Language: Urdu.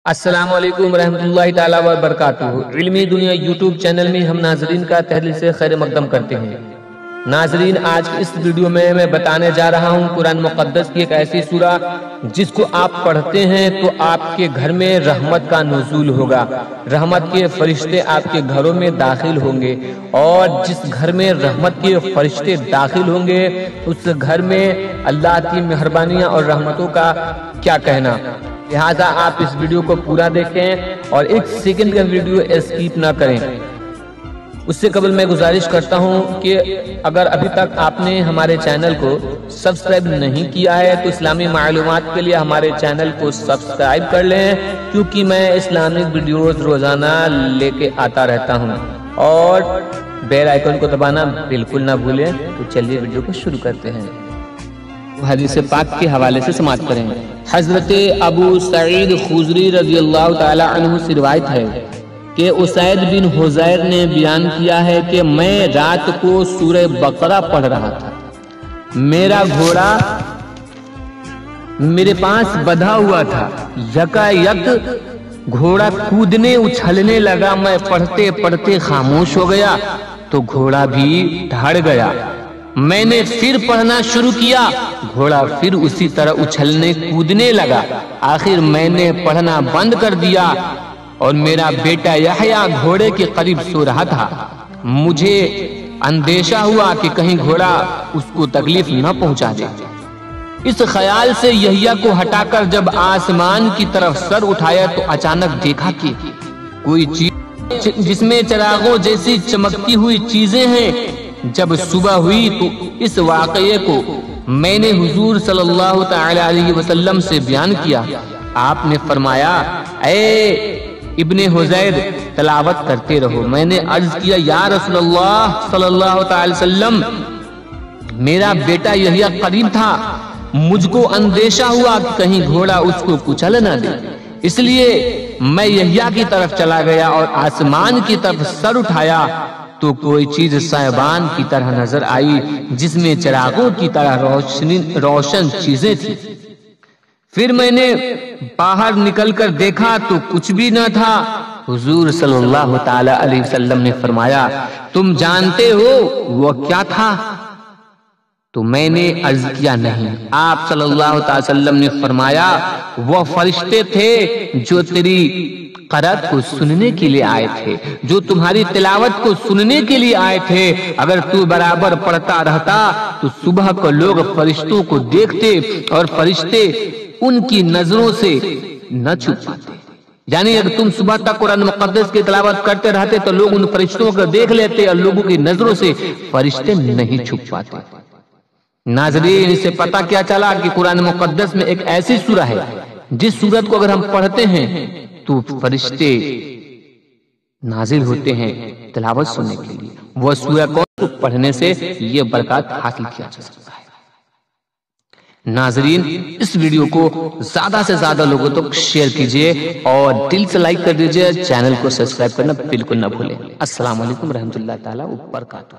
السلام علیکم ورحمۃ اللہ تعالیٰ وبرکاتہ۔ علمی دنیا یوٹیوب چینل میں ہم ناظرین کا تہہ سے خیر مقدم کرتے ہیں۔ ناظرین، آج کی اس ویڈیو میں بتانے جا رہا ہوں قرآن مقدس کی ایک ایسی سورہ جس کو آپ پڑھتے ہیں تو آپ کے گھر میں رحمت کا نزول ہوگا، رحمت کے فرشتے آپ کے گھروں میں داخل ہوں گے، اور جس گھر میں رحمت کے فرشتے داخل ہوں گے اس گھر میں اللہ کی مہربانیاں اور رحمتوں کا کیا کہنا۔ لہٰذا آپ اس ویڈیو کو پورا دیکھیں اور ایک سیکنڈ کا ویڈیو اسکپ نہ کریں۔ اس سے قبل میں گزارش کرتا ہوں کہ اگر ابھی تک آپ نے ہمارے چینل کو سبسکرائب نہیں کیا ہے تو اسلامی معلومات کے لیے ہمارے چینل کو سبسکرائب کر لیں، کیونکہ میں اسلامک ویڈیوز روزانہ لے کے آتا رہتا ہوں، اور بیل آئیکن کو دبانا بالکل نہ بھولیں۔ تو چلیے ویڈیو کو شروع کرتے ہیں۔ حدیث پاک کے حوالے سے سماعت کریں۔ حضرت ابو سعید خضری رضی اللہ تعالی عنہ سے روایت ہے کہ اسید بن حضیر نے بیان کیا ہے کہ میں رات کو سورہ بقرہ پڑھ رہا تھا، میرا گھوڑا میرے پاس بندھا ہوا تھا، یکایک گھوڑا کودنے اچھلنے لگا، میں پڑھتے پڑھتے خاموش ہو گیا تو گھوڑا بھی دھڑ گیا، میں نے پھر پڑھنا شروع کیا، گھوڑا پھر اسی طرح اچھلنے کودنے لگا، آخر میں نے پڑھنا بند کر دیا اور میرا بیٹا یحییٰ گھوڑے کے قریب سو رہا تھا، مجھے اندیشہ ہوا کہ کہیں گھوڑا اس کو تکلیف نہ پہنچا دے۔ اس خیال سے یحییٰ کو ہٹا کر جب آسمان کی طرف سر اٹھایا تو اچانک دیکھا کہ کوئی چیز جس میں چراغوں جیسی چمکتی ہوئی چیزیں ہیں۔ جب صبح ہوئی تو اس واقعے کو میں نے حضور صلی اللہ تعالی علیہ وسلم سے بیان کیا، آپ نے فرمایا اے ابن حضیر تلاوت کرتے رہو۔ میں نے عرض کیا یا رسول اللہ صلی اللہ تعالی وسلم، میرا بیٹا یحییٰ قریب تھا، مجھ کو اندیشہ ہوا کہ کہیں گھوڑا اس کو کچل نہ دے، اس لیے میں یحییٰ کی طرف چلا گیا اور آسمان کی طرف سر اٹھایا تو کوئی چیز سائبان کی طرح نظر آئی جس میں چراغوں کی طرح روشن چیزیں تھیں۔ پھر میں نے باہر نکل کر دیکھا تو کچھ بھی نہ تھا۔ حضور صلی اللہ تعالی علیہ وسلم نے فرمایا تم جانتے ہو وہ کیا تھا؟ تو میں نے عرض کیا نہیں۔ آپ صلی اللہ تعالی وسلم نے فرمایا وہ فرشتے تھے جو تیری قرأت کو سننے کے لیے آئے تھے، جو تمہاری تلاوت کو سننے کے لیے آئے تھے۔ اگر تو برابر پڑھتا رہتا تو صبح کو لوگ فرشتوں کو دیکھتے اور فرشتے ان کی نظروں سے نہ چھپ پاتے، یعنی اگر تم صبح تک قرآن مقدس کی تلاوت کرتے رہتے تو لوگ ان فرشتوں کو دیکھ لیتے اور لوگوں کی نظروں سے فرشتے نہیں چھپ پاتے۔ ناظرین، اس سے پتہ کیا چلا کہ قرآن مقدس میں ایک ایسی سورہ ہے جس سورت کو اگر ہم پڑھتے ہیں تو فرشتے نازل ہوتے ہیں تلاوت سننے کے لیے۔ وہ سورہ کون کو پڑھنے سے یہ برکات حاصل کیا جا سکتا ہے۔ ناظرین، اس ویڈیو کو زیادہ سے زیادہ لوگوں تک شیئر کیجئے اور دل سے لائک کر دیجئے، چینل کو سبسکرائب کرنا بالکل نہ بھولیں۔ السلام علیکم ورحمۃ اللہ تعالی وبرکاتہ۔